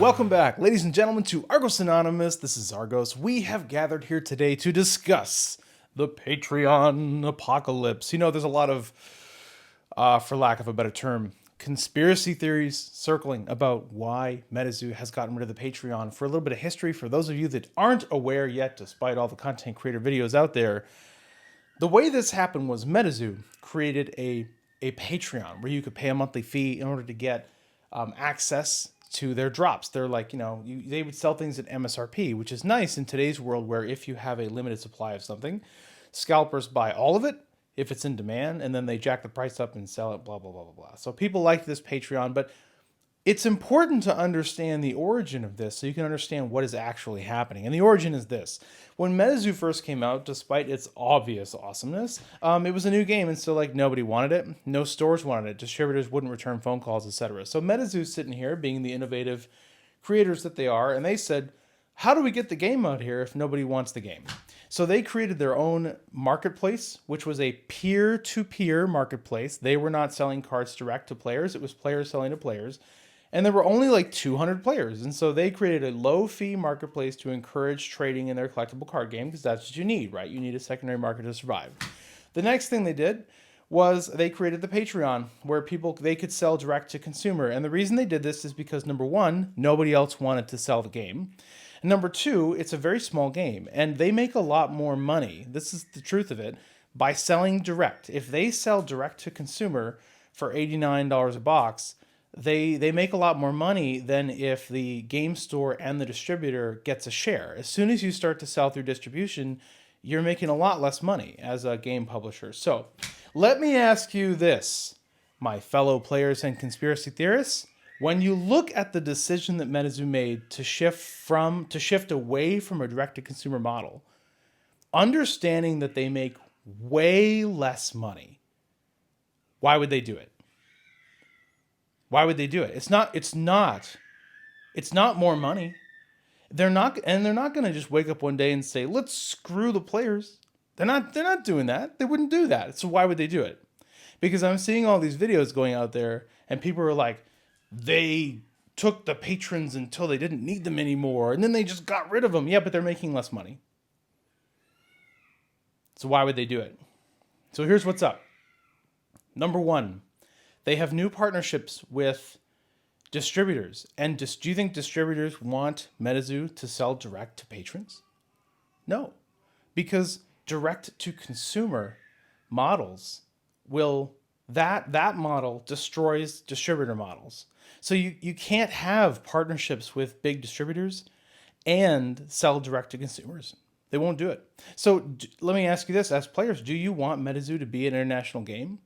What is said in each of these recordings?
Welcome back, ladies and gentlemen, to Argos Anonymous. This is Argos. We have gathered here today to discuss the Patreon apocalypse. You know, there's a lot of, for lack of a better term, conspiracy theories circling about why MetaZoo has gotten rid of the Patreon. For a little bit of history, for those of you that aren't aware yet, despite all the content creator videos out there, the way this happened was MetaZoo created a Patreon where you could pay a monthly fee in order to get access to their drops. They're like, they would sell things at MSRP, which is nice in today's world where if you have a limited supply of something, scalpers buy all of it if it's in demand, and then they jack the price up and sell it, blah, blah, blah, blah, blah. So people like this Patreon, but it's important to understand the origin of this so you can understand what is actually happening. And the origin is this. When MetaZoo first came out, despite its obvious awesomeness, it was a new game, and so nobody wanted it. No stores wanted it. Distributors wouldn't return phone calls, etc. So MetaZoo's sitting here being the innovative creators that they are, and they said, how do we get the game out here if nobody wants the game? So they created their own marketplace, which was a peer-to-peer marketplace. They were not selling cards direct to players. It was players selling to players. And there were only like 200 players. And so they created a low-fee marketplace to encourage trading in their collectible card game, because that's what you need, right? You need a secondary market to survive. The next thing they did was they created the Patreon, where they could sell direct to consumer. And the reason they did this is because, number one, nobody else wanted to sell the game. And number two, it's a very small game, and they make a lot more money. This is the truth of it, by selling direct. If they sell direct to consumer for $89 a box, they make a lot more money than if the game store and the distributor gets a share. As soon as you start to sell through distribution, you're making a lot less money as a game publisher. So let me ask you this, my fellow players and conspiracy theorists. When you look at the decision that MetaZoo made to shift away from a direct-to-consumer model, understanding that they make way less money, why would they do it? Why would they do it? It's not more money. They're not going to just wake up one day and say, let's screw the players. They're not doing that. They wouldn't do that. So why would they do it? Because I'm seeing all these videos going out there and people are like, they took the patrons until they didn't need them anymore, and then they just got rid of them. Yeah, but they're making less money. So why would they do it? So here's what's up. Number one, they have new partnerships with distributors. And do you think distributors want MetaZoo to sell direct to patrons? No, because direct to consumer models that model destroys distributor models. So you can't have partnerships with big distributors and sell direct to consumers. They won't do it. So let me ask you this, as players, do you want MetaZoo to be an international game?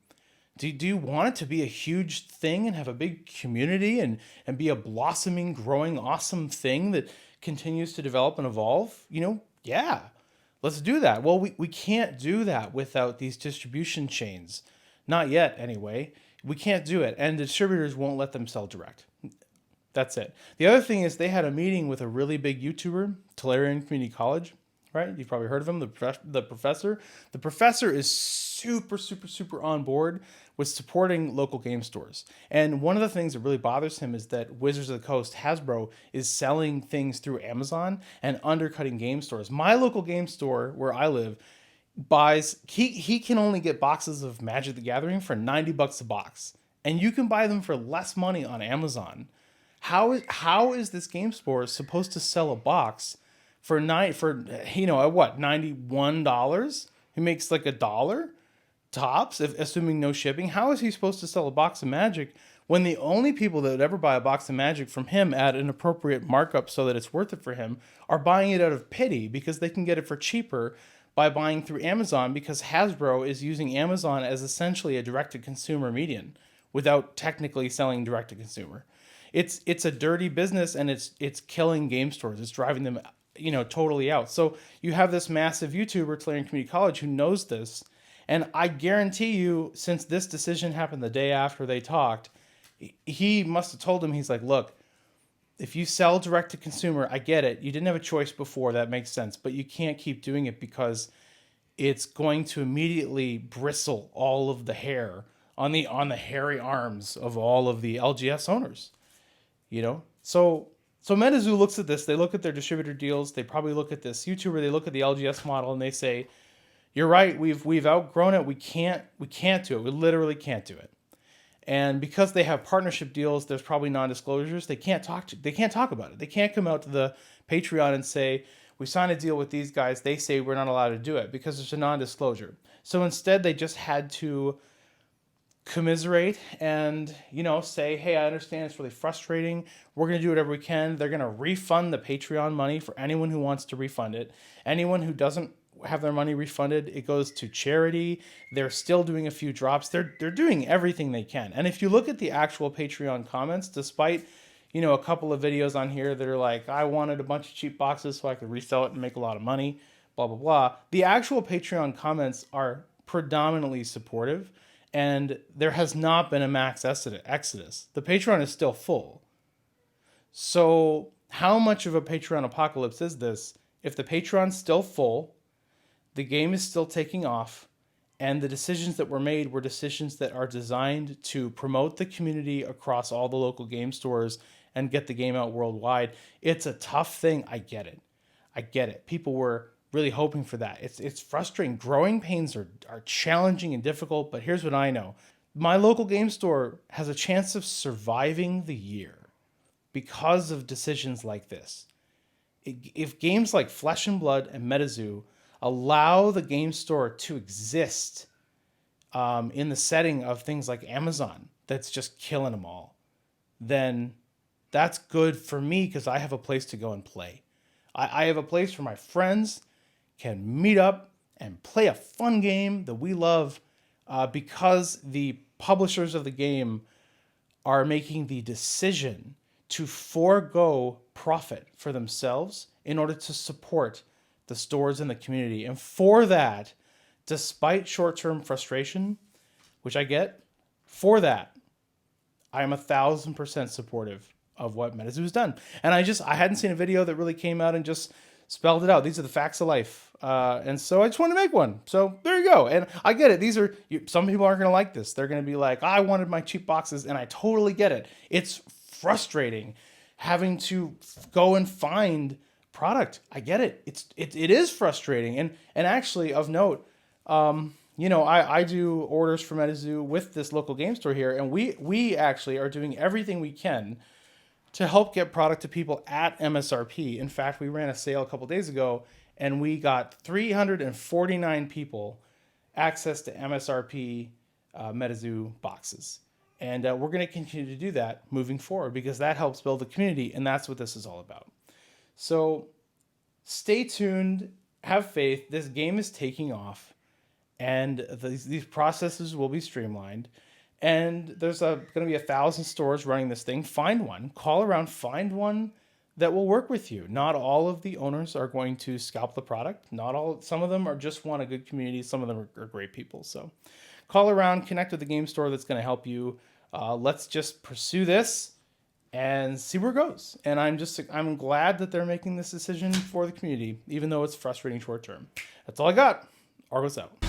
Do you want it to be a huge thing and have a big community and be a blossoming, growing, awesome thing that continues to develop and evolve? Yeah, let's do that. Well, we can't do that without these distribution chains. Not yet, anyway. We can't do it, and the distributors won't let them sell direct. That's it. The other thing is they had a meeting with a really big YouTuber, Tolarian Community College, right? You've probably heard of him, the professor. The professor is super, super, super on board with supporting local game stores. And one of the things that really bothers him is that Wizards of the Coast, Hasbro, is selling things through Amazon and undercutting game stores. My local game store where I live he can only get boxes of Magic the Gathering for $90 a box, and you can buy them for less money on Amazon. How is this game store supposed to sell a box for $91? He makes like $1 tops, assuming no shipping. How is he supposed to sell a box of Magic when the only people that would ever buy a box of Magic from him at an appropriate markup so that it's worth it for him are buying it out of pity because they can get it for cheaper by buying through Amazon, because Hasbro is using Amazon as essentially a direct-to-consumer medium without technically selling direct-to-consumer. It's a dirty business, and it's killing game stores. It's driving them, totally out. So you have this massive YouTuber, Tolarian Community College, who knows this, and I guarantee you, since this decision happened the day after they talked, he must have told him, he's like, look, if you sell direct to consumer, I get it. You didn't have a choice before. That makes sense. But you can't keep doing it because it's going to immediately bristle all of the hair on the hairy arms of all of the LGS owners. So So MetaZoo looks at this, they look at their distributor deals, they probably look at this YouTuber, they look at the LGS model, and they say, you're right, we've outgrown it, we can't do it, we literally can't do it. And because they have partnership deals, there's probably non-disclosures. They can't talk about it. They can't come out to the Patreon and say, we signed a deal with these guys, they say we're not allowed to do it because it's a non-disclosure. So instead they just had to commiserate and, say, hey, I understand it's really frustrating. We're going to do whatever we can. They're going to refund the Patreon money for anyone who wants to refund it. Anyone who doesn't have their money refunded, it goes to charity. They're still doing a few drops. They're doing everything they can. And if you look at the actual Patreon comments, despite, a couple of videos on here that are like, I wanted a bunch of cheap boxes so I could resell it and make a lot of money, blah, blah, blah. The actual Patreon comments are predominantly supportive. And there has not been a max exodus. The Patreon is still full. So how much of a Patreon apocalypse is this if the Patreon's still full, the game is still taking off, and the decisions that were made were decisions that are designed to promote the community across all the local game stores and get the game out worldwide? It's a tough thing. I get it. People were really hoping for that. It's frustrating. Growing pains are challenging and difficult, but here's what I know. My local game store has a chance of surviving the year because of decisions like this. If games like Flesh and Blood and MetaZoo allow the game store to exist in the setting of things like Amazon that's just killing them all, then that's good for me because I have a place to go and play. I have a place where my friends can meet up and play a fun game that we love because the publishers of the game are making the decision to forego profit for themselves in order to support the stores and the community. And for that, despite short-term frustration, which I get, for that, I am 1,000% supportive of what MetaZoo's done. And I hadn't seen a video that really came out and just spelled it out. These are the facts of life. And so I just wanted to make one. So there you go. And I get it. Some people aren't going to like this. They're going to be like, I wanted my cheap boxes. And I totally get it. It's frustrating having to go and find product. I get it. It is frustrating. And actually, of note, I do orders for MetaZoo with this local game store here. And we actually are doing everything we can to help get product to people at MSRP. In fact, we ran a sale a couple days ago, and we got 349 people access to MSRP MetaZoo boxes. And we're going to continue to do that moving forward because that helps build the community, and that's what this is all about. So stay tuned, have faith. This game is taking off, and these processes will be streamlined. And there's going to be 1,000 stores running this thing. Find one, call around, find one that will work with you. Not all of the owners are going to scalp the product. Some of them are just want a good community. Some of them are great people. So call around, connect with the game store that's going to help you. Let's just pursue this and see where it goes. And I'm glad that they're making this decision for the community, even though it's frustrating short term. That's all I got. Argos out.